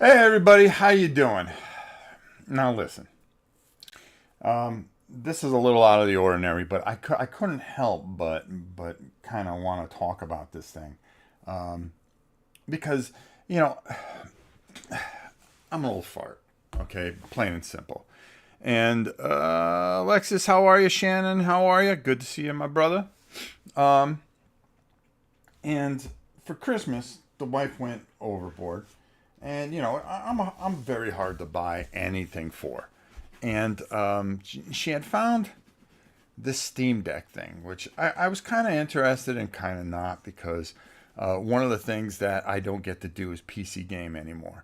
Hey everybody, how you doing? Now listen, this is a little out of the ordinary, but I couldn't help but kind of want to talk about this thing because you know I'm an old fart, okay, plain and simple. And Alexis, how are you? Shannon, how are you? Good to see you, my brother. Um, and for Christmas, the wife went overboard, and I'm very hard to buy anything for, and she had found this Steam Deck thing, which I was kind of interested and kind of not because one of the things that I don't get to do is PC game anymore,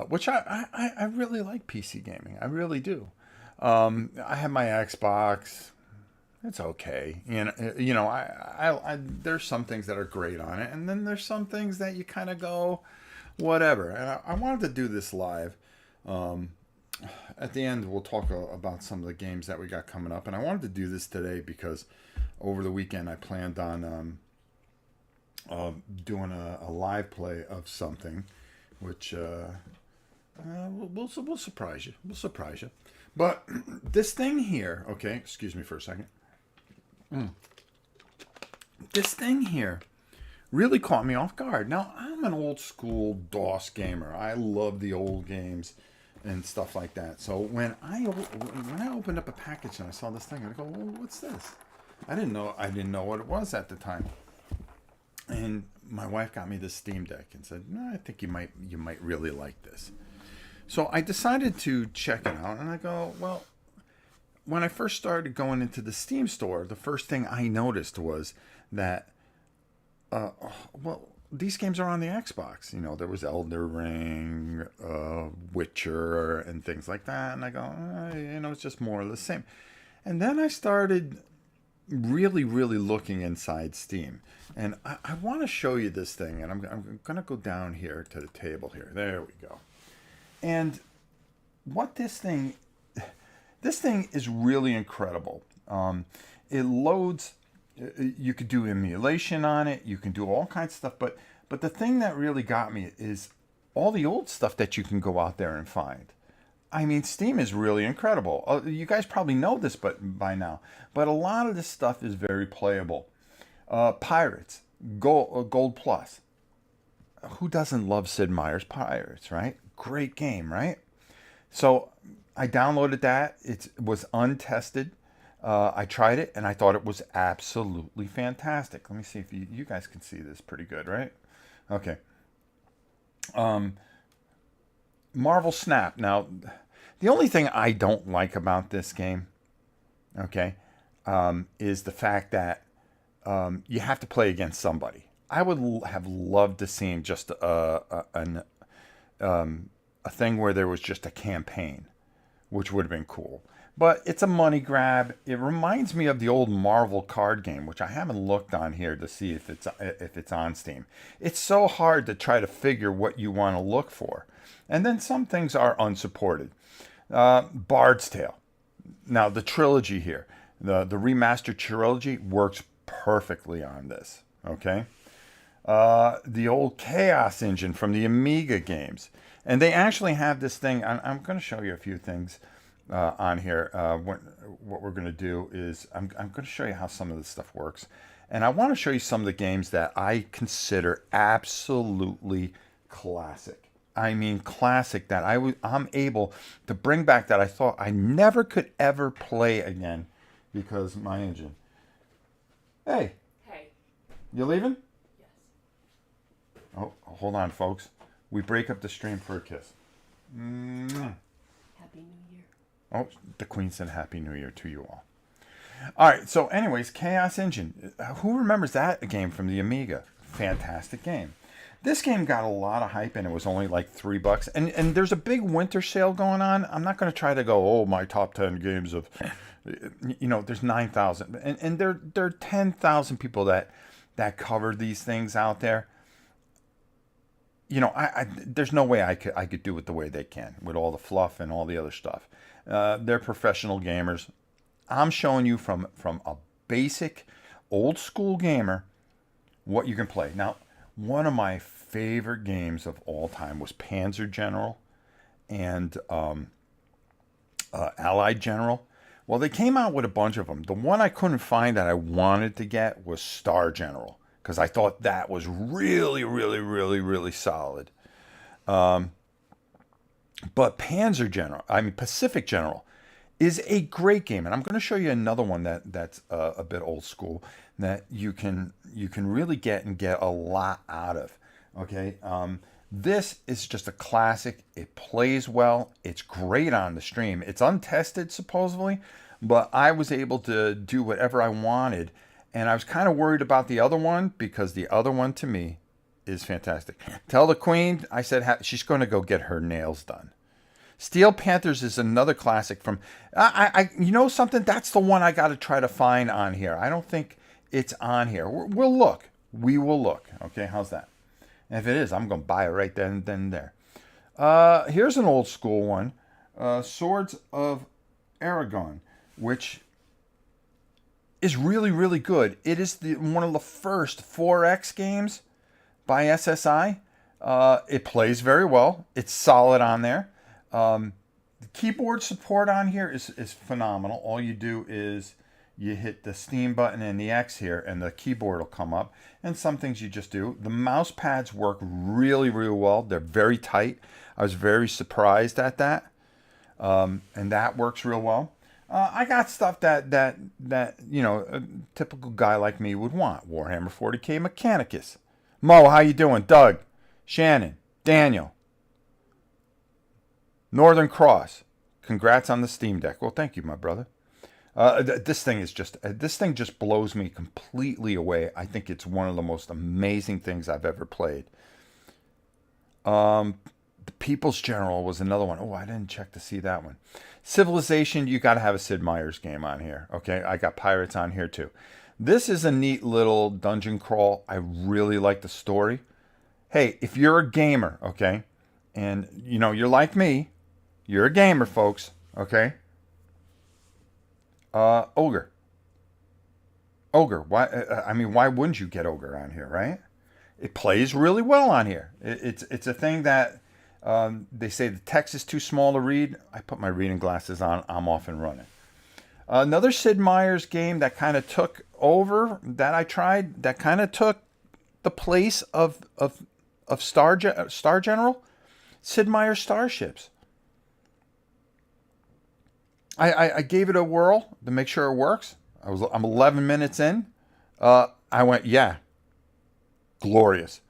which I really like PC gaming. I really do. I have my Xbox. It's okay. There's some things that are great on it, and then there's some things that you kind of go, whatever. And I wanted to do this live. Um, at the end, we'll talk about some of the games that we got coming up, and I wanted to do this today because over the weekend I planned on doing a live play of something, which we'll surprise you. We'll surprise you. But this thing here, okay, excuse me for a second. This thing here really caught me off guard. Now, I'm an old school DOS gamer. I love the old games and stuff like that. So when I opened up a package and I saw this thing, I go, well, what's this? I didn't know what it was at the time. And my wife got me this Steam Deck and said, no, I think you might really like this. So I decided to check it out, and I go, well, when I first started going into the Steam store, the first thing I noticed was that, well, these games are on the Xbox. There was Elder Ring, Witcher, and things like that. And I go, it's just more of the same. And then I started really, really looking inside Steam. And I want to show you this thing. And I'm going to go down here to the table here. There we go. And what this thing is really incredible. It loads. You could do emulation on it. You can do all kinds of stuff. But the thing that really got me is all the old stuff that you can go out there and find. I mean, Steam is really incredible. You guys probably know this, by now. But a lot of this stuff is very playable. Pirates, Gold Plus. Who doesn't love Sid Meier's Pirates, right? Great game, right? So I downloaded that. It was untested. I tried it and I thought it was absolutely fantastic. Let me see if you guys can see this pretty good, right? Okay. Marvel Snap. Now, the only thing I don't like about this game, okay, is the fact that you have to play against somebody. I would have loved to see just a thing where there was just a campaign, which would have been cool. But it's a money grab. It reminds me of the old Marvel card game, which I haven't looked on here to see if it's on Steam. It's so hard to try to figure what you want to look for, and then some things are unsupported. Bard's Tale. Now the trilogy here, the remastered trilogy works perfectly on this. Okay. The old Chaos Engine from the Amiga games. And they actually have this thing. I'm going to show you a few things on here. What we're going to do is I'm going to show you how some of this stuff works. And I want to show you some of the games that I consider absolutely classic. I mean, classic that I'm able to bring back that I thought I never could ever play again because my engine. Hey. Hey. You leaving? Yes. Oh, hold on, folks. We break up the stream for a kiss. Mwah. Happy New Year. Oh, the Queen said Happy New Year to you all. All right, so anyways, Chaos Engine. Who remembers that game from the Amiga? Fantastic game. This game got a lot of hype and it was only like $3. And there's a big winter sale going on. I'm not going to try to go, oh, my top 10 games of, there's 9,000. And there are 10,000 people that cover these things out there. There's no way I could do it the way they can with all the fluff and all the other stuff. They're professional gamers. I'm showing you from a basic old school gamer what you can play. Now, one of my favorite games of all time was Panzer General and Allied General. Well, they came out with a bunch of them. The one I couldn't find that I wanted to get was Star General because I thought that was really, really, really, really solid. But Pacific General is a great game, and I'm going to show you another one that's a bit old school that you can really get a lot out of. Okay, this is just a classic. It plays well. It's great on the stream. It's untested supposedly, but I was able to do whatever I wanted, and I was kind of worried about the other one because the other one to me is fantastic. Tell the Queen I said she's going to go get her nails done. Steel Panthers is another classic from. You know something? That's the one I got to try to find on here. I don't think it's on here. We'll look. We will look. Okay, how's that? And if it is, I'm going to buy it right then and there. Here's an old school one, Swords of Aragon, which is really, really good. It is one of the first 4X games by SSI. It plays very well. It's solid on there. The keyboard support on here is phenomenal. All you do is you hit the Steam button and the X here, and the keyboard will come up. And some things you just do. The mouse pads work really, really well. They're very tight. I was very surprised at that. And that works real well. I got stuff that a typical guy like me would want. Warhammer 40K Mechanicus. Mo, how you doing? Doug, Shannon, Daniel, Northern Cross. Congrats on the Steam Deck. Well, thank you, my brother. This thing just blows me completely away. I think it's one of the most amazing things I've ever played. The People's General was another one. Oh, I didn't check to see that one. Civilization, you got to have a Sid Meier's game on here. Okay, I got Pirates on here too. This is a neat little dungeon crawl. I really like the story. Hey, if you're a gamer, okay, and you're like me, you're a gamer, folks, okay? Ogre. Why wouldn't you get Ogre on here, right? It plays really well on here. It's a thing that they say the text is too small to read. I put my reading glasses on. I'm off and running. Another Sid Meier's game that kind of took over that I tried, that kind of took the place of Star General, Sid Meier Starships. I gave it a whirl to make sure it works. I'm 11 minutes in. I went, yeah, glorious.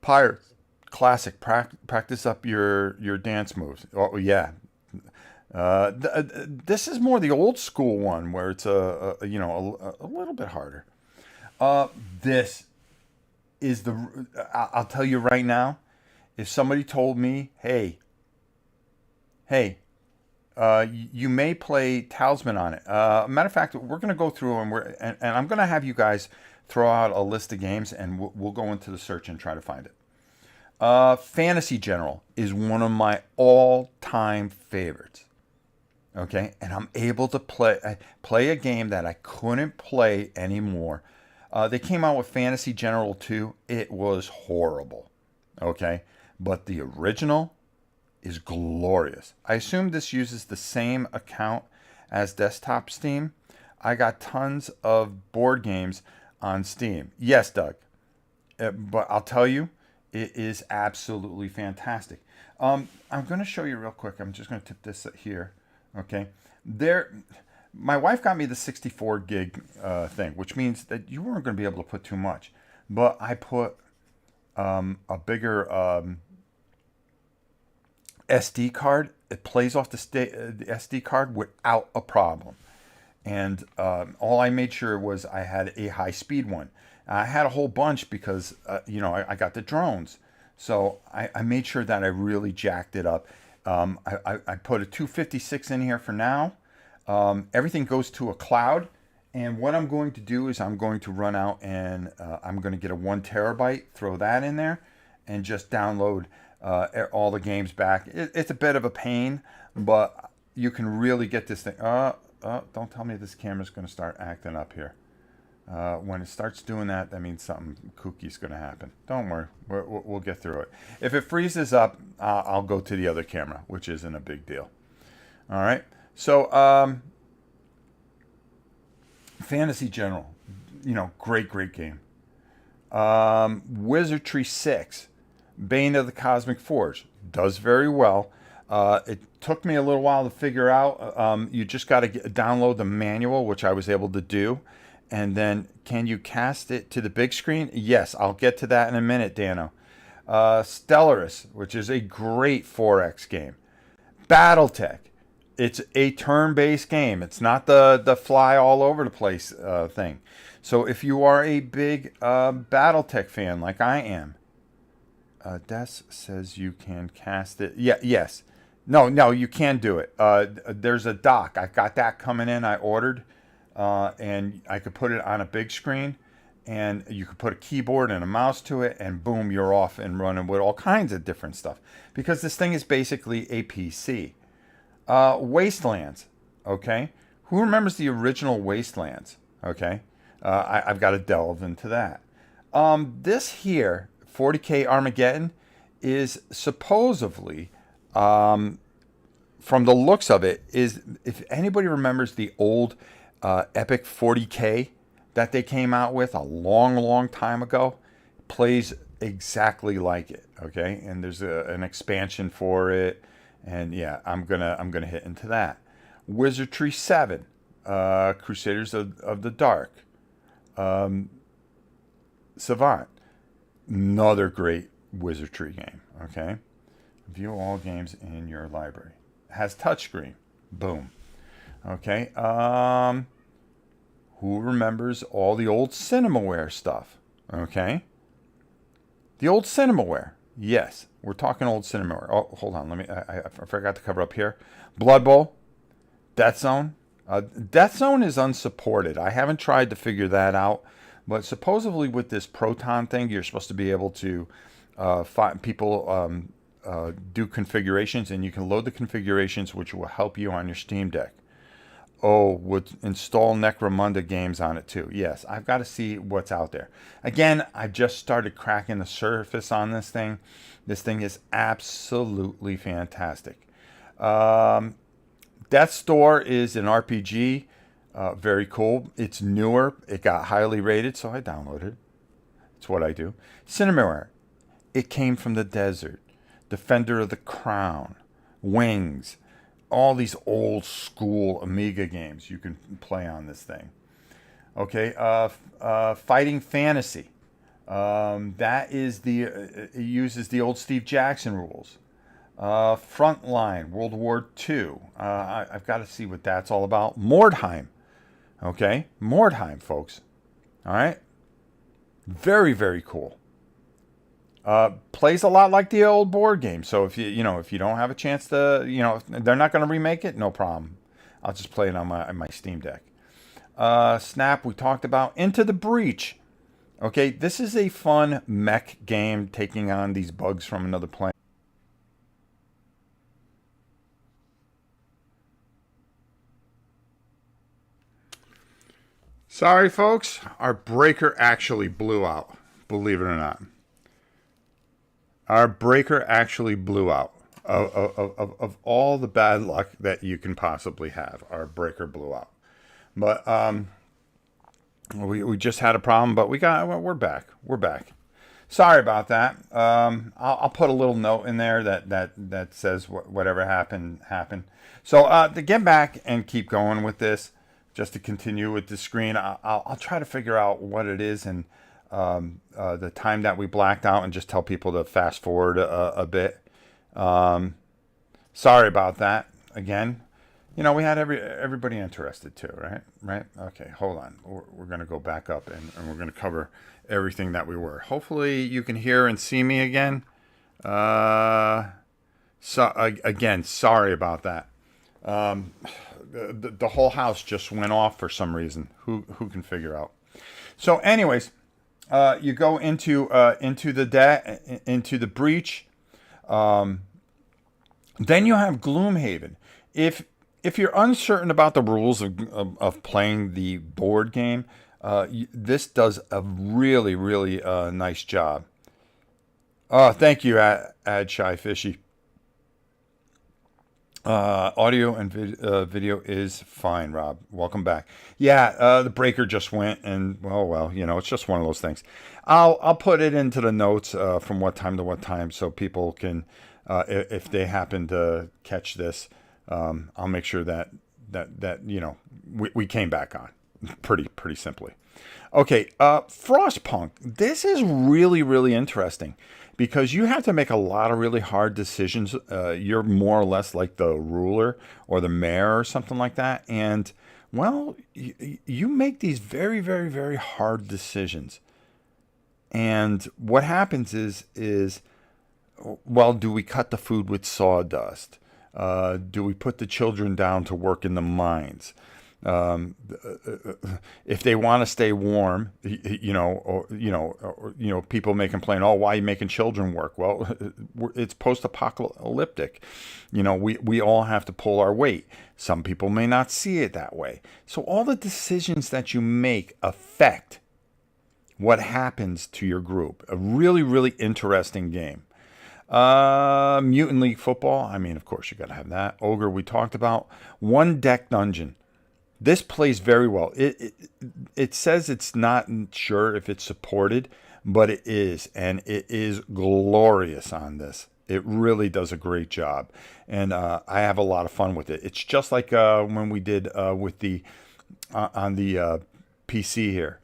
Pirates, classic. Practice up your dance moves. Oh yeah. This is more the old school one where it's a little bit harder. This is I'll tell you right now, if somebody told me, hey, you may play Talisman on it. Matter of fact, we're going to go through and I'm going to have you guys throw out a list of games, and we'll go into the search and try to find it. Fantasy General is one of my all-time favorites. Okay, and I'm able to play a game that I couldn't play anymore. They came out with Fantasy General 2. It was horrible. Okay, but the original is glorious. I assume this uses the same account as Desktop Steam. I got tons of board games on Steam. Yes, Doug. But I'll tell you, it is absolutely fantastic. I'm going to show you real quick. I'm just going to tip this here. Okay. My wife got me the 64 gig thing, which means that you weren't going to be able to put too much. But I put a bigger SD card. It plays off the SD card without a problem. And all I made sure was I had a high-speed one. I had a whole bunch because, I got the drones. So I made sure that I really jacked it up. I put a 256 in here for now. Everything goes to a cloud. And what I'm going to do is I'm going to run out and I'm going to get a 1 terabyte, throw that in there, and just download all the games back. It's a bit of a pain, but you can really get this thing. Don't tell me this camera's going to start acting up here. When it starts doing that, that means something kooky is going to happen. Don't worry, we'll get through it. If it freezes up, I'll go to the other camera, which isn't a big deal. All right. So, Fantasy General, great game. Wizardry 6, Bane of the Cosmic Forge, does very well. It took me a little while to figure out. You just got to download the manual, which I was able to do. And then, can you cast it to the big screen? Yes, I'll get to that in a minute, Dano. Stellaris, which is a great 4X game. Battletech, it's a turn-based game. It's not the fly all over the place thing. So if you are a big Battletech fan like I am, Des says you can cast it. Yeah, yes. No, you can do it. There's a dock. I got that coming in. I ordered. And I could put it on a big screen, and you could put a keyboard and a mouse to it, and boom, you're off and running with all kinds of different stuff. Because this thing is basically a PC. Wastelands, okay? Who remembers the original Wastelands? Okay, I've got to delve into that. This here, 40K Armageddon, is supposedly, from the looks of it, is, if anybody remembers the old Epic 40K that they came out with a long time ago, plays exactly like it. Okay, and there's an expansion for it, and yeah, I'm gonna hit into that. Wizardry 7, Crusaders of the Dark, Savant, another great wizardry game. Okay, view all games in your library. Has touchscreen. Boom. Okay. Who remembers all the old Cinemaware stuff? Okay. The old Cinemaware. Yes, we're talking old Cinemaware. Oh, hold on. I forgot to cover up here. Blood Bowl. Death Zone. Death Zone is unsupported. I haven't tried to figure that out. But supposedly with this Proton thing, you're supposed to be able to find people do configurations, and you can load the configurations, which will help you on your Steam Deck. Oh, would install Necromunda games on it too. Yes, I've got to see what's out there. Again, I just started cracking the surface on this thing. This thing is absolutely fantastic. Death's Door is an RPG. Very cool. It's newer. It got highly rated, so I downloaded it. It's what I do. Cinemaware. It came from the desert. Defender of the Crown. Wings. All these old school Amiga games you can play on this thing. Okay, Fighting Fantasy. That is it uses the old Steve Jackson rules. Frontline, World War II. I've got to see what that's all about. Mordheim. Okay, Mordheim, folks. All right. Very cool. Plays a lot like the old board game. So if you don't have a chance to, if they're not going to remake it, no problem. I'll just play it on my Steam Deck. Snap, we talked about. Into the Breach. Okay, this is a fun mech game taking on these bugs from another planet. Sorry, folks. Our breaker actually blew out, believe it or not. Our breaker actually blew out. Of all the bad luck that you can possibly have, our breaker blew out. But we just had a problem, but we're back. We're back. Sorry about that. I'll put a little note in there that says whatever happened. So to get back and keep going with this, just to continue with the screen, I'll try to figure out what it is and the time that we blacked out, and just tell people to fast forward a bit. Sorry about that. Again, we had everybody interested too, right? Okay, hold on. We're going to go back up and we're going to cover everything that we were. Hopefully you can hear and see me again. Again, sorry about that. The whole house just went off for some reason. Who can figure out? So anyways, you go into the breach. Then you have Gloomhaven. If you're uncertain about the rules of playing the board game, This does a really, really nice job. Thank you, Ad Shy Fishy. Audio and video is fine, Rob. Welcome back. Yeah, the breaker just went, and well, it's just one of those things. I'll put it into the notes from what time to what time, so people can, if they happen to catch this, I'll make sure that we came back on, pretty simply. Okay, Frostpunk. This is really, really interesting because you have to make a lot of really hard decisions. You're more or less like the ruler or the mayor or something like that. And, well, you make these very, very, very hard decisions. And what happens is, well, do we cut the food with sawdust? Do we put the children down to work in the mines? Um, if they want to stay warm, people may complain, "Oh, why are you making children work?" Well, it's post-apocalyptic. We all have to pull our weight. Some people may not see it that way. So all the decisions that you make affect what happens to your group. A really, really interesting game. Mutant League Football. I mean, of course, you got to have that. Ogre, we talked about. One Deck Dungeon. This plays very well. It says it's not sure if it's supported, but it is, and it is glorious on this. It really does a great job, and I have a lot of fun with it. It's just like when we did with the on the PC here.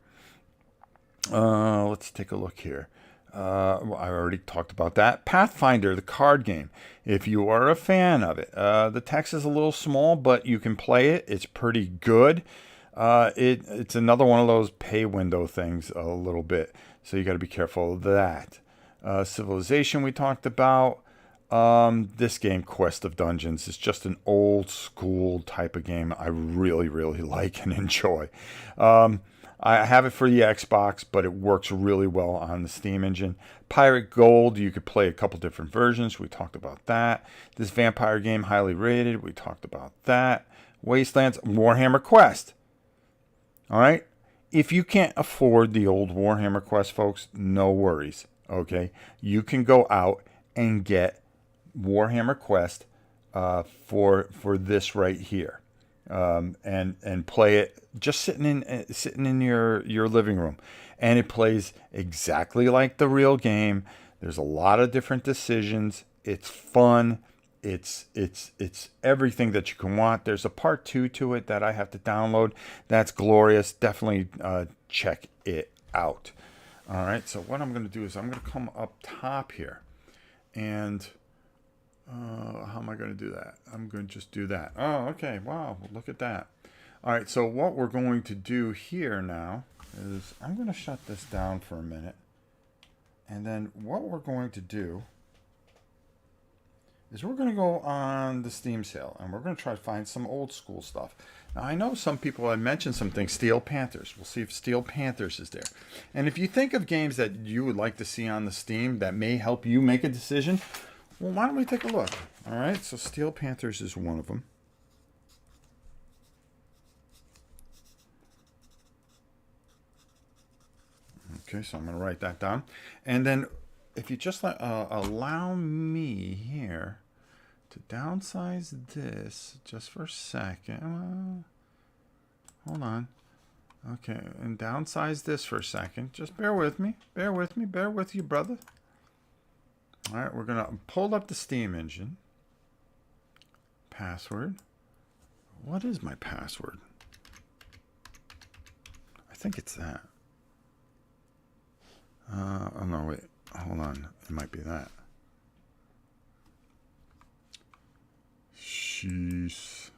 Let's take a look here. Well, I already talked about that. Pathfinder, the card game. If you are a fan of it, the text is a little small, but you can play it. It's pretty good. It's another one of those pay window things a little bit, so you got to be careful of that. Civilization we talked about. This game, Quest of Dungeons, is just an old school type of game I really, really like and enjoy. I have it for the Xbox, but it works really well on the Steam engine. Pirate Gold, you could play a couple different versions. We talked about that. This vampire game, highly rated. We talked about that. Wastelands, Warhammer Quest. All right. If you can't afford the old Warhammer Quest, folks, no worries. Okay. You can go out and get Warhammer Quest for this right here. And play it just sitting in your living room, and it plays exactly like the real game. There's a lot of different decisions. It's fun. It's everything that you can want. There's a part 2 to it that I have to download. That's glorious. Definitely check it out. All right. So what I'm going to do is I'm going to come up top here, and how am I going to do that? I'm going to just do that. Oh, okay. Wow. Look at that. All right. So what we're going to do here now is I'm going to shut this down for a minute. And then what we're going to do is we're going to go on the Steam sale, and we're going to try to find some old school stuff. Now, I know some people have mentioned some things. Steel Panthers. We'll see if Steel Panthers is there. And if you think of games that you would like to see on the Steam that may help you make a decision, well, why don't we take a look? All right, so Steel Panthers is one of them. Okay, so I'm going to write that down. And then if you just allow me here to downsize this just for a second. Hold on. Okay, and downsize this for a second. Just bear with me. Bear with me. Bear with you, brother. All right, we're going to pull up the Steam engine. Password. What is my password? I think it's that. Oh, no, wait. Hold on. It might be that. Jeez.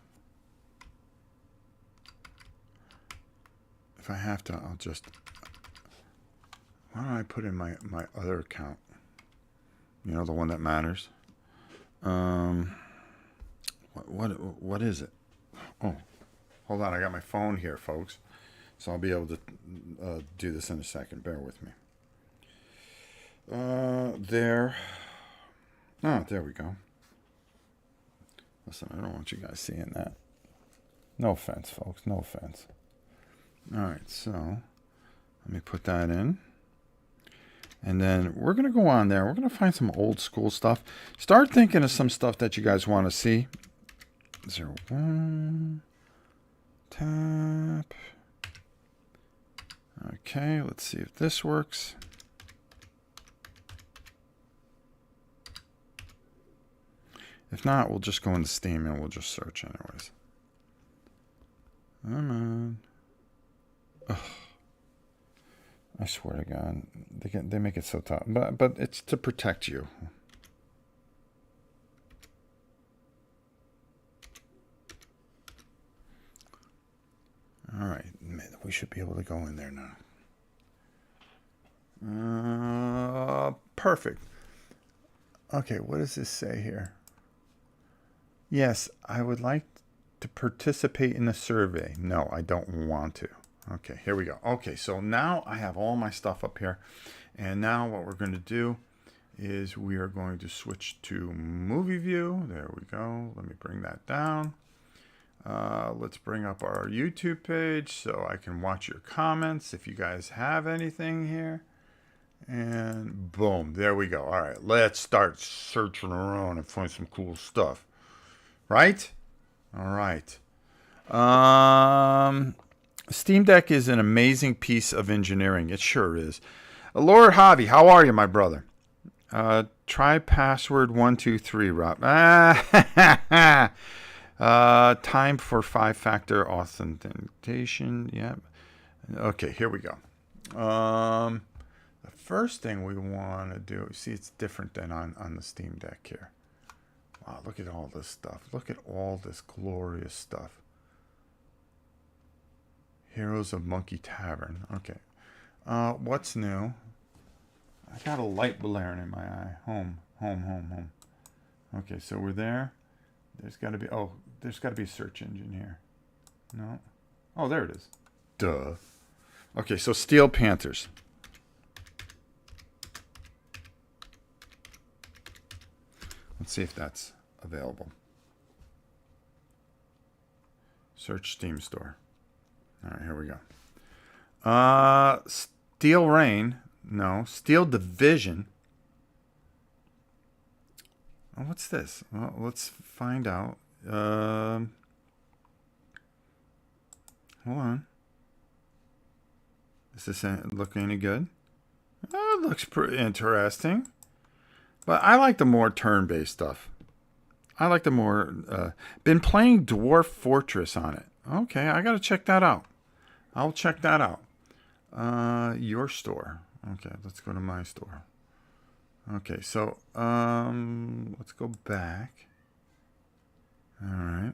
If I have to, I'll just... Why don't I put in my other account? You know, the one that matters. What is it? Oh, hold on. I got my phone here, folks. So I'll be able to do this in a second. Bear with me. There. Oh, there we go. Listen, I don't want you guys seeing that. No offense, folks. No offense. All right, so let me put that in. And then we're going to go on there. We're going to find some old school stuff. Start thinking of some stuff that you guys want to see. 01. Tap. Okay, let's see if this works. If not, we'll just go into Steam and we'll just search anyways. Come on. Ugh. I swear to God, they make it so tough, but it's to protect you. All right, we should be able to go in there now. Perfect. Okay, what does this say here? Yes, I would like to participate in the survey. No, I don't want to. Okay, here we go. Okay, so now I have all my stuff up here. And now what we're going to do is we are going to switch to movie view. There we go. Let me bring that down. Let's bring up our YouTube page so I can watch your comments if you guys have anything here. And boom, there we go. All right, let's start searching around and find some cool stuff. Right? All right. Steam Deck is an amazing piece of engineering. It sure is. Lord Javi, how are you, my brother? Try password 123, Rob. Time for 5-factor authentication. Yep. Okay, here we go. The first thing we want to do, see, it's different than on the Steam Deck here. Wow, look at all this stuff. Look at all this glorious stuff. Heroes of Monkey Tavern. Okay. What's new? I got a light blaring in my eye. Home. Okay, so we're there. There's got to be a search engine here. No. Oh, there it is. Duh. Okay, so Steel Panthers. Let's see if that's available. Search Steam Store. All right, here we go. Steel Rain. No. Steel Division. Oh, what's this? Well, let's find out. Hold on. Does this look any good? It looks pretty interesting. But I like the more turn-based stuff. I like the more... been playing Dwarf Fortress on it. Okay, I got to check that out. I'll check that out. Your store. Okay, let's go to my store. Okay, so let's go back. All right.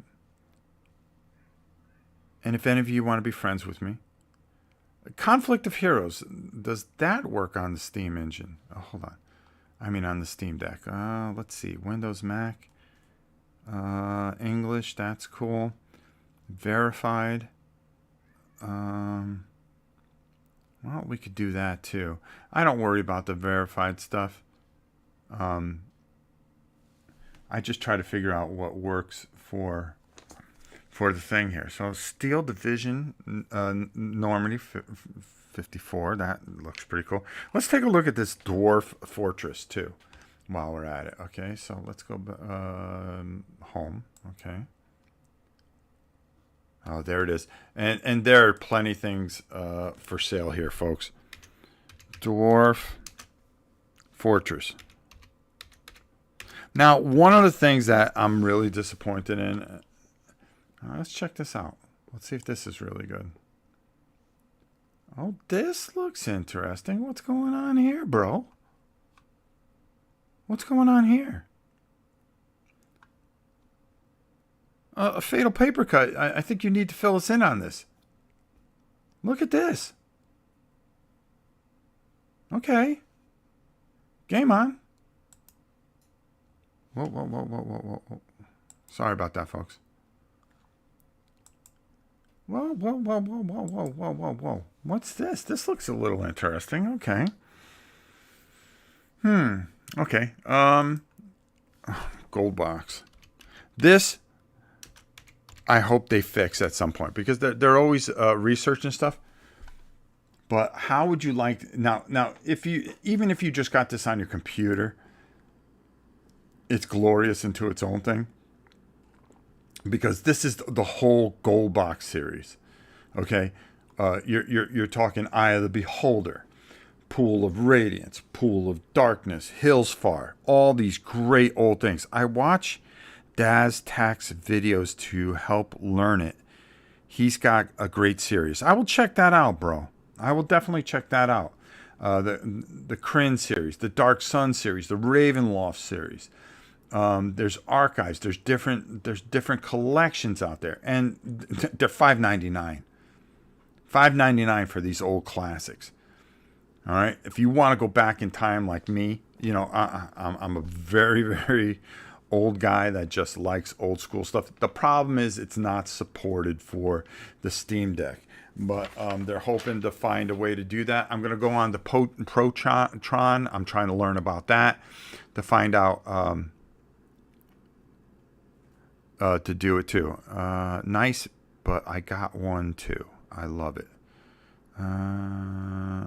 And if any of you want to be friends with me, Conflict of Heroes, does that work on the Steam engine? Oh, hold on. I mean on the Steam Deck. Let's see. Windows, Mac, English, that's cool. Verified. Well, we could do that too. I don't worry about the verified stuff. I just try to figure out what works for the thing here. So Steel Division, Normandy 54. That looks pretty cool. Let's take a look at this Dwarf Fortress too while we're at it. Okay, so let's go home. Okay. Oh, there it is. And there are plenty of things for sale here, folks. Dwarf Fortress. Now, one of the things that I'm really disappointed in... let's check this out. Let's see if this is really good. Oh, this looks interesting. What's going on here, bro? What's going on here? A fatal paper cut. I think you need to fill us in on this. Look at this. Okay. Game on. Whoa. Sorry about that, folks. Whoa. What's this? This looks a little interesting. Okay. Okay. Gold box. This... I hope they fix at some point because they're always researching stuff. But how would you like now if you even if you just got this on your computer, it's glorious into its own thing because this is the whole Gold Box series. Okay, you're talking Eye of the Beholder, Pool of Radiance, Pool of Darkness, Hills Far, all these great old things. I watch Daz Tax videos to help learn it. He's got a great series. I will check that out, bro. I will definitely check that out. The Kryn series, the Dark Sun series, the Ravenloft series. There's archives. There's different collections out there, and they're $5.99. $5.99 for these old classics. All right. If you want to go back in time like me, I'm a very, very old guy that just likes old school stuff. The problem is it's not supported for the Steam Deck. But they're hoping to find a way to do that. I'm going to go on to Protron. I'm trying to learn about that to find out to do it too. Nice, but I got one too. I love it.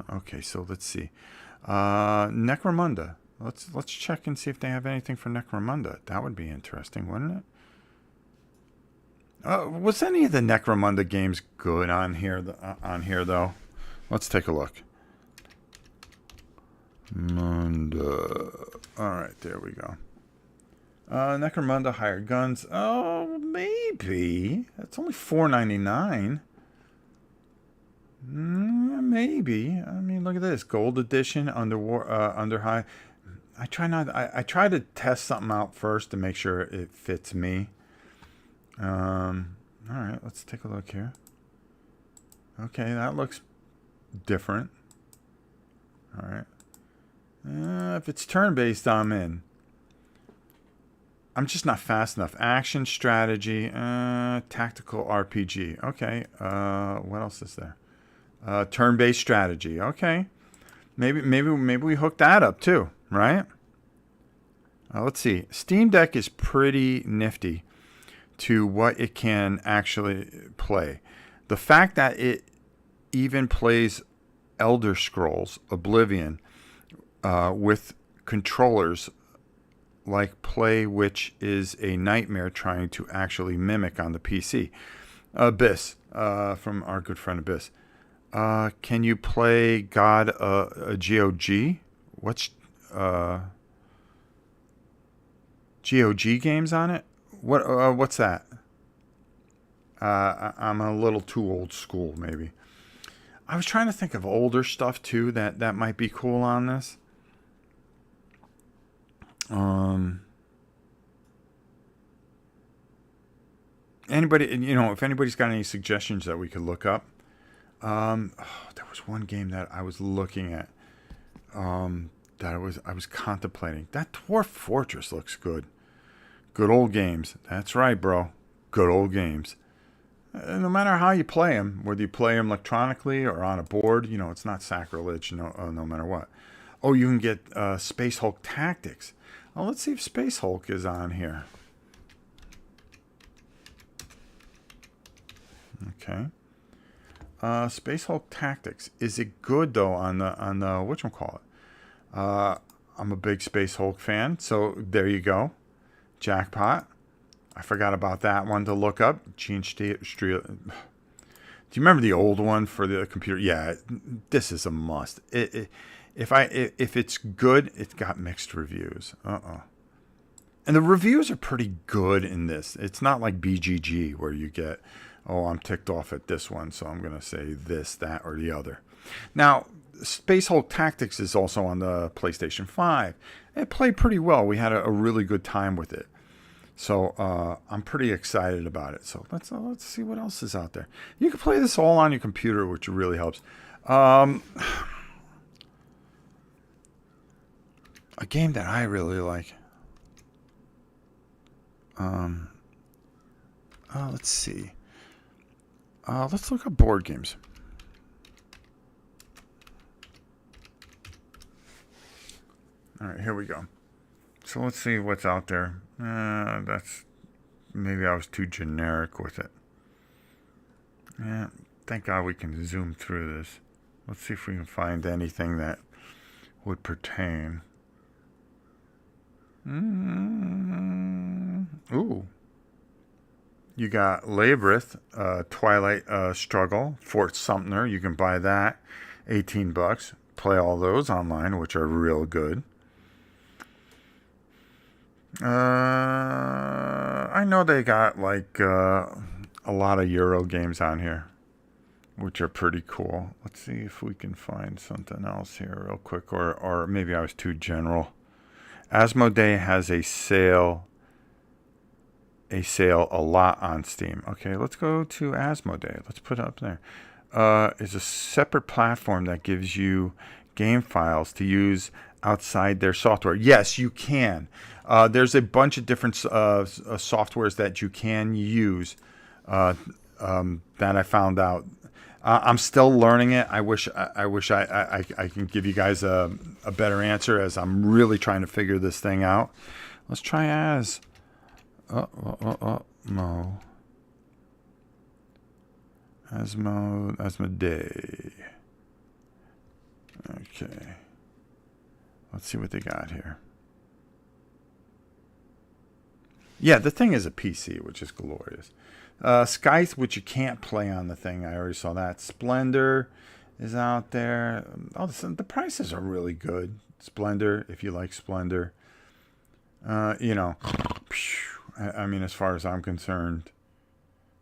Okay, so let's see. Necromunda. Let's check and see if they have anything for Necromunda. That would be interesting, wouldn't it? Was any of the Necromunda games good on here? Though, let's take a look. Munda. All right, there we go. Necromunda Hired Guns. Oh, maybe it's only $4.99. Maybe. I mean, look at this Gold Edition under high. I try to test something out first to make sure it fits me. All right, let's take a look here. Okay, that looks different. All right. If it's turn-based, I'm in. I'm just not fast enough. Action, strategy, tactical RPG. Okay. What else is there? Turn-based strategy. Okay. Maybe we hook that up too, right? Let's see. Steam Deck is pretty nifty to what it can actually play. The fact that it even plays Elder Scrolls Oblivion with controllers like Play, which is a nightmare trying to actually mimic on the PC. Abyss, from our good friend Abyss. Can you play God GOG? What's GOG games on it? What's that? I'm a little too old school, maybe. I was trying to think of older stuff too that might be cool on this. Anybody, if anybody's got any suggestions that we could look up. There was one game that I was looking at. That I was contemplating. That Dwarf Fortress looks good. Good old games. That's right, bro. Good old games. No matter how you play them, whether you play them electronically or on a board, it's not sacrilege, no matter what. Oh, you can get Space Hulk Tactics. Oh, let's see if Space Hulk is on here. Okay. Space Hulk Tactics. Is it good though on the whatchamacallit? I'm a big Space Hulk fan, so there you go. Jackpot. I forgot about that one to look up. Gene Street. Do you remember the old one for the computer? Yeah, this is a must. If it's good, it's got mixed reviews. And the reviews are pretty good in this. It's not like BGG where you get, I'm ticked off at this one, so I'm going to say this, that, or the other. Now, Space Hulk Tactics is also on the PlayStation 5. It played pretty well. We had a really good time with it. So I'm pretty excited about it. So let's see what else is out there. You can play this all on your computer, which really helps. A game that I really like. Let's see. Let's look up board games. All right, here we go. So let's see what's out there. Maybe I was too generic with it. Yeah, thank God we can zoom through this. Let's see if we can find anything that would pertain. Ooh. You got Labyrinth, Twilight Struggle, Fort Sumter. You can buy that, $18. Play all those online, which are real good. I know they got like a lot of Euro games on here, which are pretty cool. Let's see if we can find something else here real quick, or maybe I was too general. Asmodee has a sale a lot on Steam. Okay, let's go to Asmodee. Let's put it up there. It's a separate platform that gives you game files to use outside their software. Yes, you can. There's a bunch of different softwares that you can use that I found out. I'm still learning it. I wish I can give you guys a better answer, as I'm really trying to figure this thing out. Let's try Asmodee. Okay. Let's see what they got here. Yeah, the thing is a PC, which is glorious. Scythe, which you can't play on the thing. I already saw that. Splendor is out there. Oh, the prices are really good. Splendor, if you like Splendor. You know, I mean, as far as I'm concerned.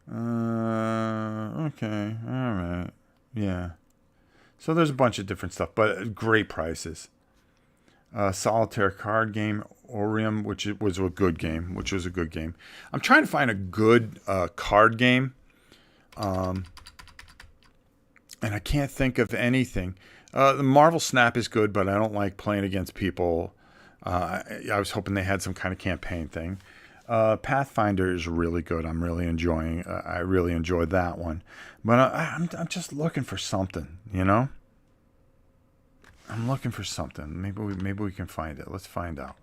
Okay, all right. Yeah. So there's a bunch of different stuff, but great prices. Solitaire card game, Orium, which was a good game. I'm trying to find a good card game, and I can't think of anything. The Marvel Snap is good, but I don't like playing against people. I was hoping they had some kind of campaign thing. Pathfinder is really good. I'm really enjoying. I really enjoyed that one, but I'm just looking for something, you know. I'm looking for something. Maybe we can find it. Let's find out.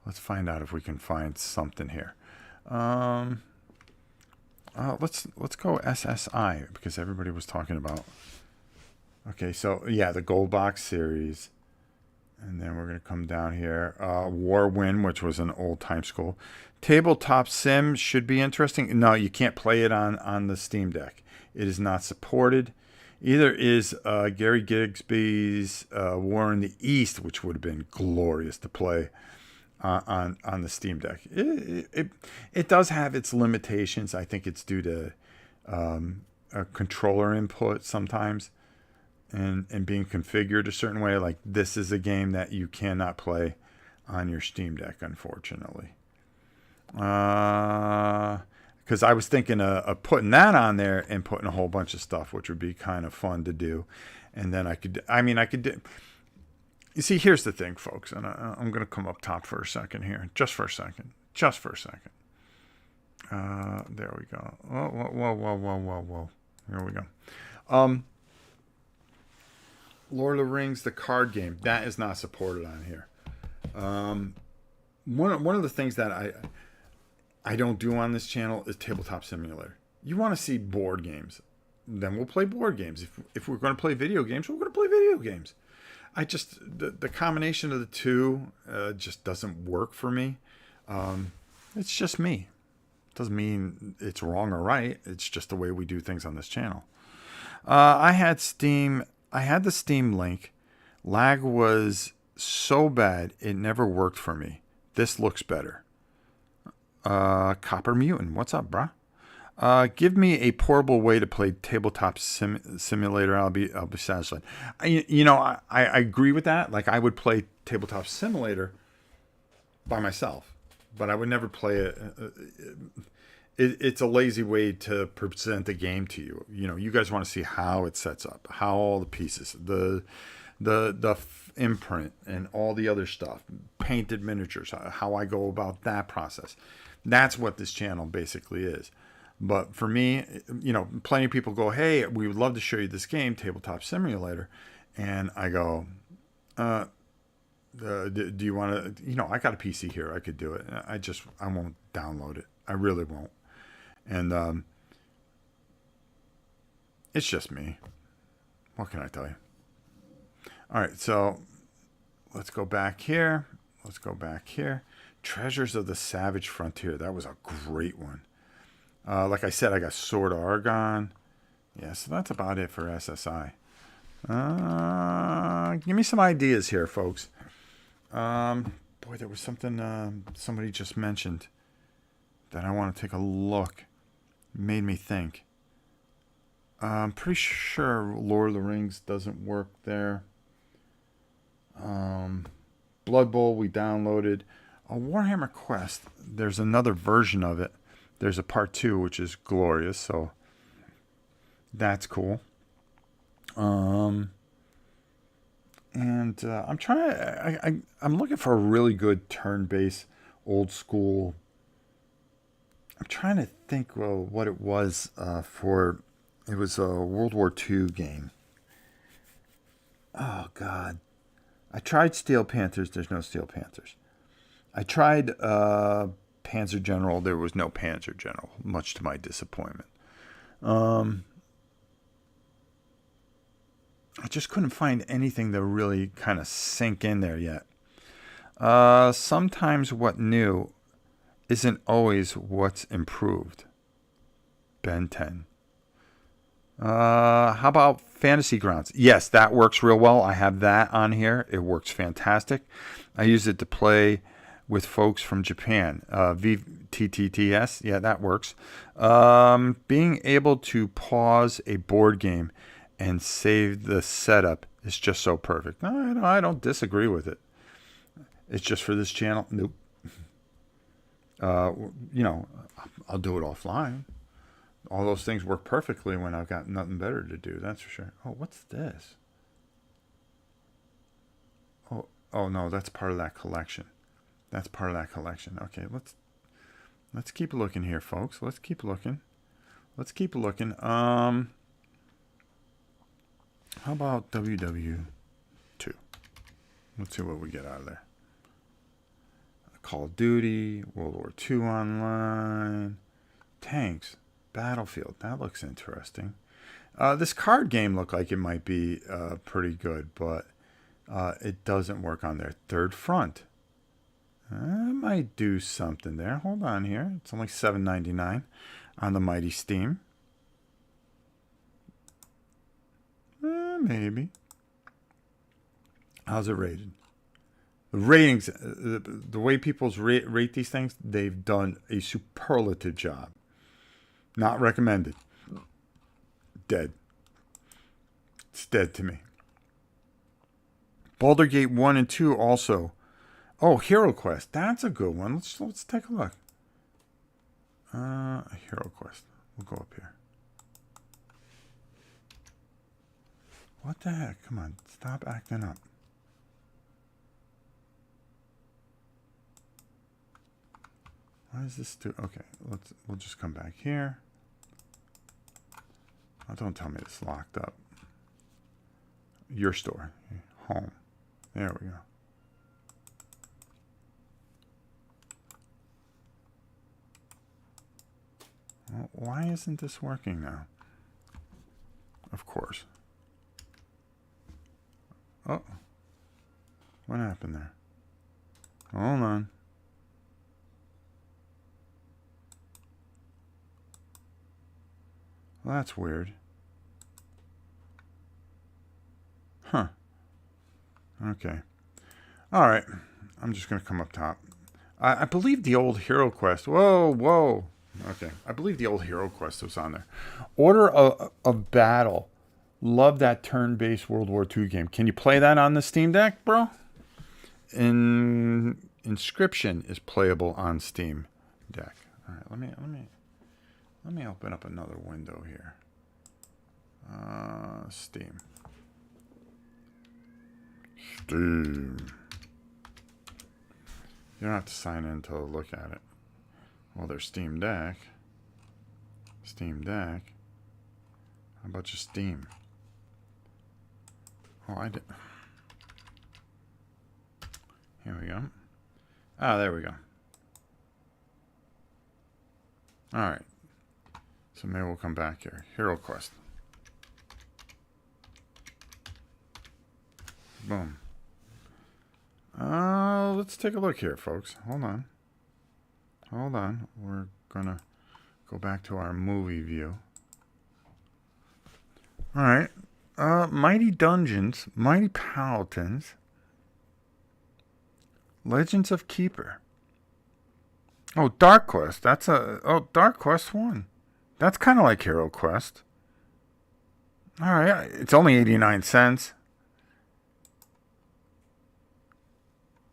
Let's find out if we can find something here. Let's go SSI, because everybody was talking about. Okay, so yeah, the Gold Box series, and then we're gonna come down here. Warwind, which was an old time school. Tabletop Sim should be interesting. No, you can't play it on the Steam Deck. It is not supported. Either is Gary Gigsby's War in the East, which would have been glorious to play on the Steam Deck. It does have its limitations. I think it's due to a controller input sometimes, and being configured a certain way. Like, this is a game that you cannot play on your Steam Deck, unfortunately. Because I was thinking of putting that on there and putting a whole bunch of stuff, which would be kind of fun to do. And then I could do. You see, here's the thing, folks, and I'm going to come up top for a second here. Just for a second. There we go. Whoa. Here we go. Lord of the Rings, the card game. That is not supported on here. One of the things that I don't do on this channel is Tabletop Simulator. You want to see board games, then we'll play board games. If we're going to play video games, we're going to play video games. The combination of the two just doesn't work for me. It's just me. Doesn't mean it's wrong or right. It's just the way we do things on this channel. I had the Steam link. Lag was so bad it never worked for me. This looks better. Copper Mutant, what's up, bruh? Give me a portable way to play Tabletop Simulator. I'll be satisfied. I agree with that. Like, I would play Tabletop Simulator by myself, but I would never play it. It's a lazy way to present the game to you. You guys want to see how it sets up, how all the pieces, the imprint, and all the other stuff, painted miniatures, how I go about that process. That's what this channel basically is. But for me, plenty of people go, hey, we would love to show you this game, Tabletop Simulator. And I go, do you want to, I got a PC here. I could do it. I won't download it. I really won't. And it's just me. What can I tell you? All right, so let's go back here. Let's go back here. Treasures of the Savage Frontier. That was a great one. Like I said, I got Sword of Argon. Yeah, so that's about it for SSI. Give me some ideas here, folks. Boy, there was something somebody just mentioned that I want to take a look. Made me think. I'm pretty sure Lord of the Rings doesn't work there. Blood Bowl we downloaded. A Warhammer Quest, there's another version of it. There's a part 2, which is glorious, so that's cool. And I'm trying. I'm looking for a really good turn-based, old school. I'm trying to think what it was for. It was a World War II game. Oh God, I tried Steel Panthers. There's no Steel Panthers. I tried Panzer General. There was no Panzer General, much to my disappointment. I just couldn't find anything to really kind of sink in there yet. Sometimes what new isn't always what's improved. Ben 10. How about Fantasy Grounds? Yes, that works real well. I have that on here. It works fantastic. I use it to play with folks from Japan. VTTTS, yeah, that works. Being able to pause a board game and save the setup is just so perfect. No, I don't disagree with it. It's just for this channel? Nope. I'll do it offline. All those things work perfectly when I've got nothing better to do, that's for sure. Oh, what's this? Oh no, that's part of that collection. That's part of that collection. Okay, let's keep looking here, folks. Let's keep looking. How about WW2? Let's see what we get out of there. Call of Duty, World War II Online, Tanks, Battlefield. That looks interesting. This card game looked like it might be pretty good, but it doesn't work on there. Third Front. I might do something there. Hold on here. It's only $7.99 on the mighty Steam. Maybe. How's it rated? The ratings, the way people rate these things, they've done a superlative job. Not recommended. Dead. It's dead to me. Baldur's Gate 1 and 2 also. Oh, Hero Quest. That's a good one. Let's take a look. Hero Quest. We'll go up here. What the heck? Come on. Stop acting up. Why is this do? Okay, we'll just come back here. Oh, don't tell me it's locked up. Your store. Home. There we go. Well, why isn't this working now? Of course. Oh. What happened there? Hold on. Well, that's weird. Huh. Okay. All right. I'm just going to come up top. I believe the old Hero Quest. Whoa. Okay. I believe the old Hero Quest was on there. Order of Battle. Love that turn-based World War II game. Can you play that on the Steam Deck, bro? Inscription is playable on Steam Deck. All right. Let me open up another window here. Steam. You don't have to sign in to look at it. Well, there's Steam Deck. How about just Steam? Oh, I did. Here we go. There we go. All right. So maybe we'll come back here. Hero Quest. Boom. Let's take a look here, folks. Hold on. We're gonna go back to our movie view. All right. Mighty Dungeons, Mighty Paladins, Legends of Keeper. Oh, Dark Quest. Dark Quest 1. That's kind of like Hero Quest. All right. It's only 89 cents.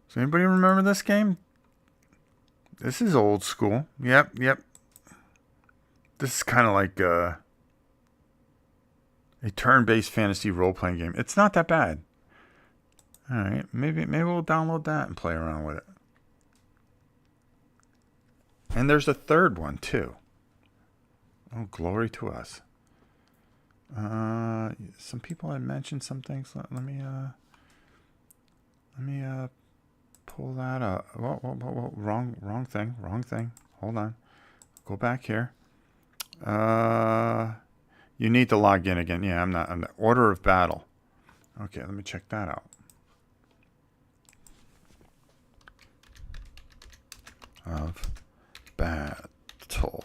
Does anybody remember this game? This is old school. Yep. This is kind of like a turn-based fantasy role-playing game. It's not that bad. All right, maybe we'll download that and play around with it. And there's a third one too. Oh, glory to us. Some people had mentioned some things. Let me pull that up. Whoa. Wrong thing. Hold on. Go back here. You need to log in again. Yeah, I'm not. Order of Battle. Okay, let me check that out. Of Battle.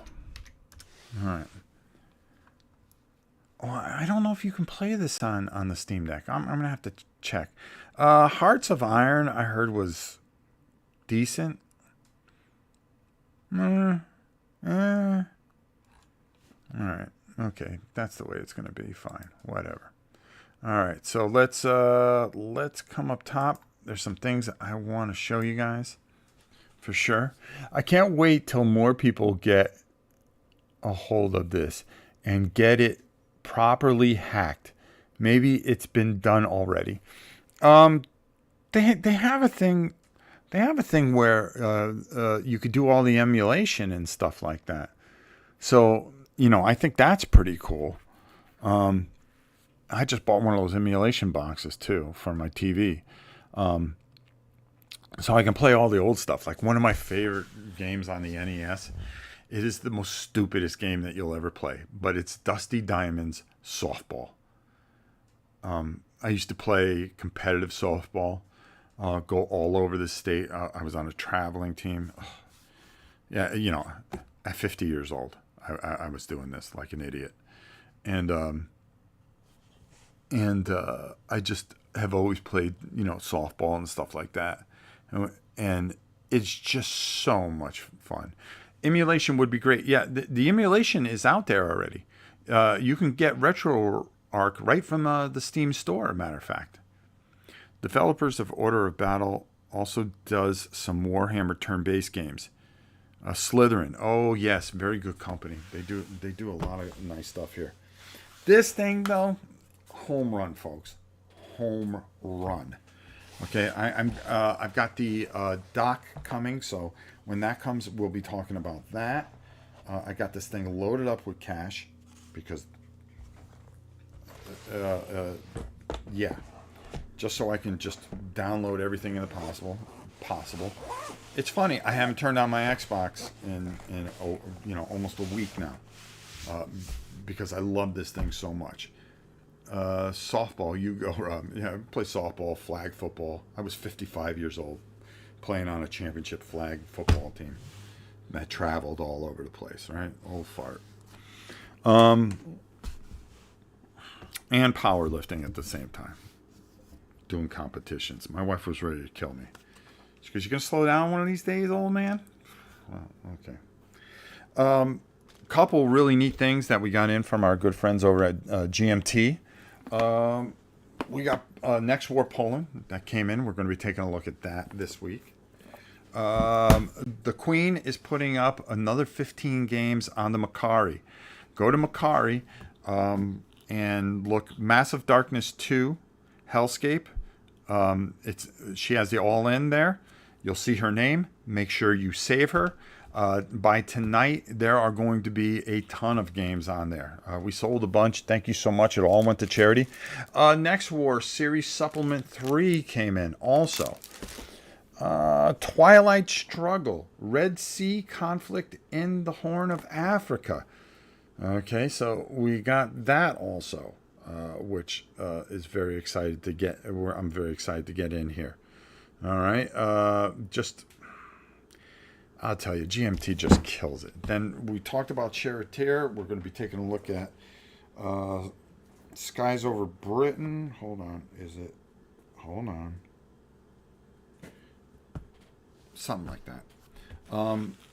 All right. Well, I don't know if you can play this on the Steam Deck. I'm gonna have to check. Hearts of Iron, I heard, was decent. All right. Okay, that's the way it's gonna be. Fine. Whatever. All right. So let's come up top. There's some things I want to show you guys. For sure. I can't wait till more people get a hold of this and get it properly hacked. Maybe it's been done already. They have a thing. They have a thing where you could do all the emulation and stuff like that. So I think that's pretty cool. I just bought one of those emulation boxes too for my TV. So I can play all the old stuff. Like one of my favorite games on the NES. It is the most stupidest game that you'll ever play. But it's Dusty Diamond's softball. I used to play competitive softball. Go all over the state. I was on a traveling team. Yeah, at 50 years old, I was doing this like an idiot. And I just have always played, softball and stuff like that. And it's just so much fun. Emulation would be great. Yeah, the emulation is out there already. You can get RetroArch right from the Steam store, matter of fact. Developers of Order of Battle also does some Warhammer turn-based games. Slytherin. Oh, yes, very good company. They do a lot of nice stuff here. This thing, though, home run, folks. Home run. Okay, I've got the dock coming, so when that comes, we'll be talking about that. I got this thing loaded up with cache because, just so I can just download everything in the possible. It's funny, I haven't turned on my Xbox in almost a week now, because I love this thing so much. Softball, you go, play softball, flag football. I was 55 years old playing on a championship flag football team that traveled all over the place, right? Old fart. And powerlifting at the same time. Doing competitions. My wife was ready to kill me. She goes, "You gonna slow down one of these days, old man?" Well, okay. Couple really neat things that we got in from our good friends over at GMT. We got Next War Poland that came in. We're going to be taking a look at that this week. The Queen is putting up another 15 games on the Macari. Go to Macari and look. Massive Darkness 2, Hellscape. She has the all-in there. You'll see her name. Make sure you save her. By tonight, there are going to be a ton of games on there. We sold a bunch. Thank you so much. It all went to charity. Next War Series Supplement 3 came in also. Twilight Struggle. Red Sea Conflict in the Horn of Africa. Okay, so we got that also. which is very excited to get. I'm very excited to get in here. All right, I'll tell you, GMT just kills it. Then we talked about Charioteer. We're going to be taking a look at Skies Over Britain. Hold on, Hold on. Something like that.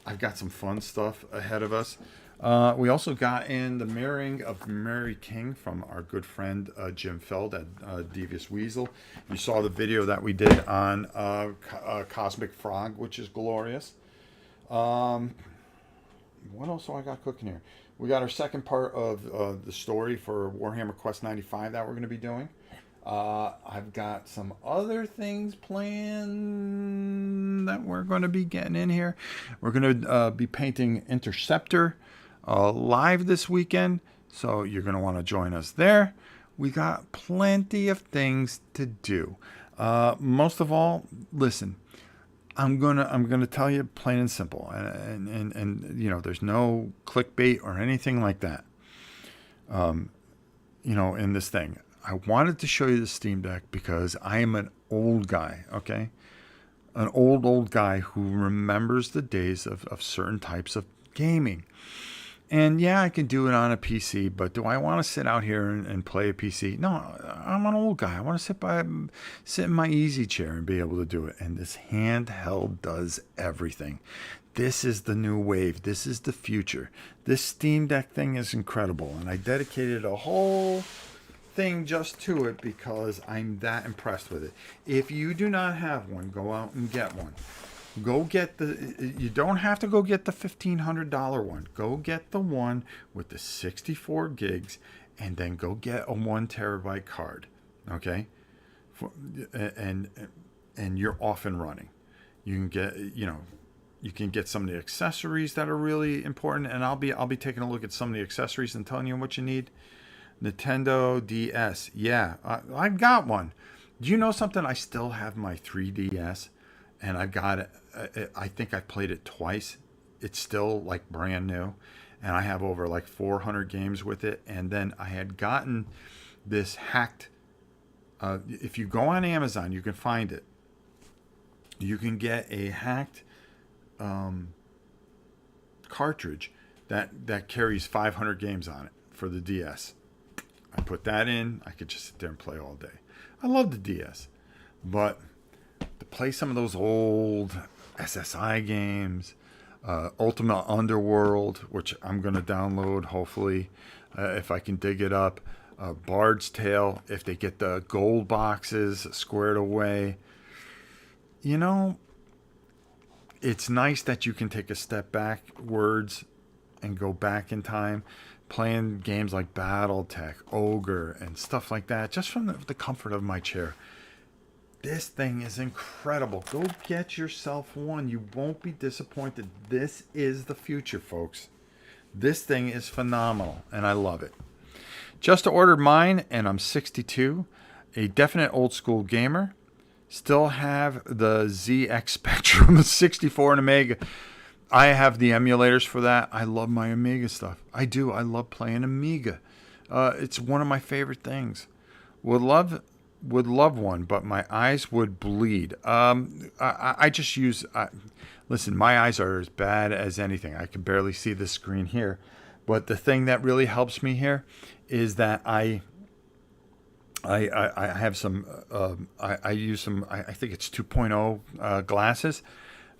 I've got some fun stuff ahead of us. We also got in the mirroring of Mary King from our good friend Jim Feld at Devious Weasel. You saw the video that we did on Cosmic Frog, which is glorious. What else do I got cooking here? We got our second part of the story for Warhammer Quest 95 that we're going to be doing. I've got some other things planned that we're going to be getting in here. We're going to be painting Interceptor live this weekend, so you're going to want to join us there. We got plenty of things to do. Most of all, listen. I'm gonna tell you plain and simple, and you know, there's no clickbait or anything like that. You know, in this thing, I wanted to show you the Steam Deck because I am an old guy, okay, an old guy who remembers the days of certain types of gaming. And yeah, I can do it on a PC, but do I want to sit out here and play a PC? No, I'm an old guy. I want to sit in my easy chair and be able to do it. And this handheld does everything. This is the new wave. This is the future. This Steam Deck thing is incredible. And I dedicated a whole thing just to it because I'm that impressed with it. If you do not have one, go out and get one. Go get you don't have to go get the $1,500 one. Go get the one with the 64 gigs and then go get a 1 terabyte card. Okay? And you're off and running. You can get, you can get some of the accessories that are really important, and I'll be taking a look at some of the accessories and telling you what you need. Nintendo DS. Yeah, I've got one. Do you know something? I still have my 3DS. And I've got it. I think I played it twice. It's still like brand new, and I have over like 400 games with it. And then I had gotten this hacked. If you go on Amazon, you can find it. You can get a hacked cartridge that carries 500 games on it for the DS. I put that in. I could just sit there and play all day. I love the DS, but to play some of those old SSI games, Ultimate Underworld, which I'm going to download hopefully if I can dig it up, Bard's Tale, if they get the gold boxes squared away. You know, it's nice that you can take a step backwards and go back in time, playing games like Battletech, Ogre, and stuff like that, just from the comfort of my chair. This thing is incredible. Go get yourself one. You won't be disappointed. This is the future, folks. This thing is phenomenal, and I love it. Just ordered mine, and I'm 62. A definite old school gamer. Still have the ZX Spectrum, the 64 and Amiga. I have the emulators for that. I love my Amiga stuff. I do. I love playing Amiga. It's one of my favorite things. Would love one, but my eyes would bleed. I just use. Listen, my eyes are as bad as anything. I can barely see the screen here. But the thing that really helps me here is that I have some. I use some. I think it's 2.0 glasses.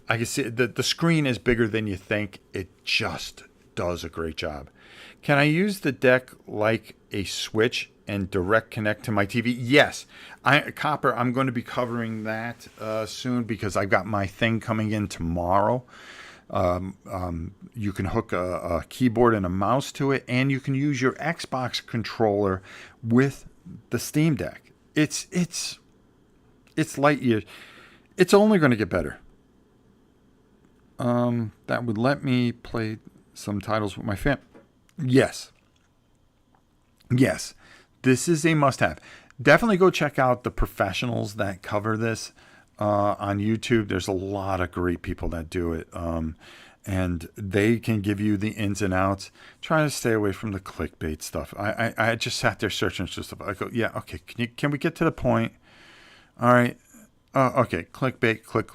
I can see the screen is bigger than you think. It just does a great job. Can I use the deck like a switch and direct connect to my TV? Yes. Copper, I'm going to be covering that soon because I've got my thing coming in tomorrow. You can hook a keyboard and a mouse to it, and you can use your Xbox controller with the Steam Deck. It's light years. It's only going to get better. That would let me play some titles with my fam. Yes. This is a must-have. Definitely go check out the professionals that cover this on YouTube. There's a lot of great people that do it. and they can give you the ins and outs. Try to stay away from the clickbait stuff. I just sat there searching for stuff. I go, yeah, okay, can we get to the point? All right. Okay, clickbait, click.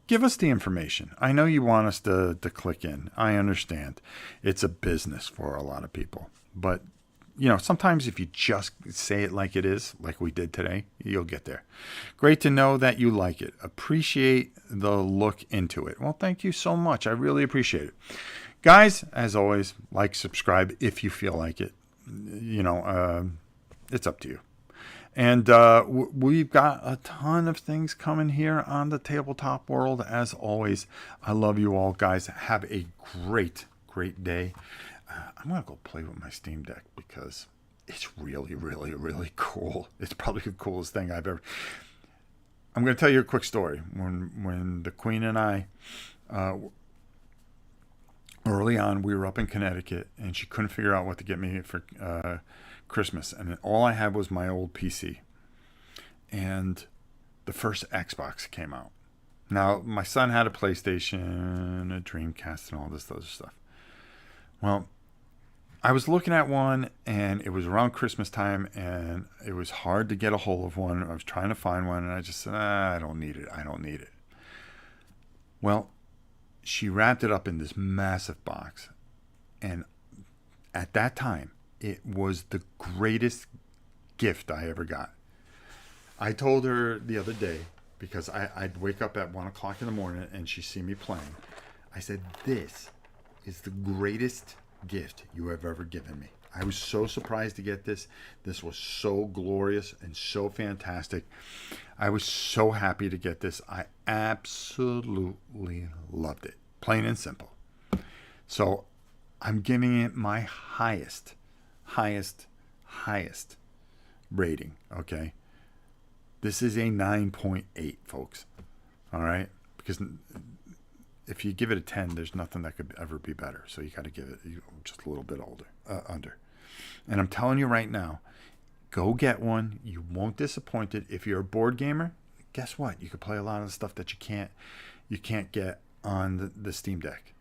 Give us the information. I know you want us to click in. I understand. It's a business for a lot of people. But, sometimes if you just say it like it is, like we did today, you'll get there. Great to know that you like it. Appreciate the look into it. Well, thank you so much. I really appreciate it. Guys, as always, like, subscribe if you feel like it. It's up to you. And we've got a ton of things coming here on the tabletop world. As always, I love you all, guys. Have a great, great day. I'm going to go play with my Steam Deck because it's really, really, really cool. It's probably the coolest thing I've ever... I'm going to tell you a quick story. When the Queen and I... early on, we were up in Connecticut, and she couldn't figure out what to get me for Christmas, and all I had was my old PC, and the first Xbox came out. Now, my son had a PlayStation, a Dreamcast, and all this other stuff. Well, I was looking at one, and it was around Christmas time, and it was hard to get a hold of one. I was trying to find one, and I just said, I don't need it. Well, she wrapped it up in this massive box, and at that time, it was the greatest gift I ever got. I told her the other day, because I'd wake up at 1 o'clock in the morning and she'd see me playing. I said, this is the greatest gift you have ever given me. I was so surprised to get this. This was so glorious and so fantastic. I was so happy to get this. I absolutely loved it. Plain and simple. So I'm giving it my highest rating. Okay, this is a 9.8, folks. All right, because if you give it a 10, there's nothing that could ever be better. So you got to give it just a little bit under. And I'm telling you right now, go get one. You won't disappoint it. If you're a board gamer, guess what? You can play a lot of the stuff that you can't get on the Steam Deck.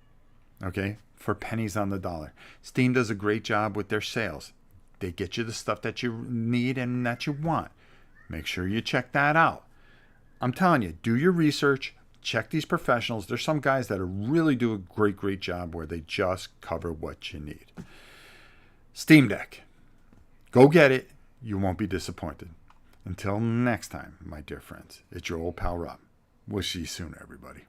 Okay, for pennies on the dollar. Steam does a great job with their sales. They get you the stuff that you need and that you want. Make sure you check that out. I'm telling you, do your research. Check these professionals. There's some guys that really do a great job where they just cover what you need. Steam Deck. Go get it. You won't be disappointed. Until next time, my dear friends, it's your old pal Rob. We'll see you soon, everybody.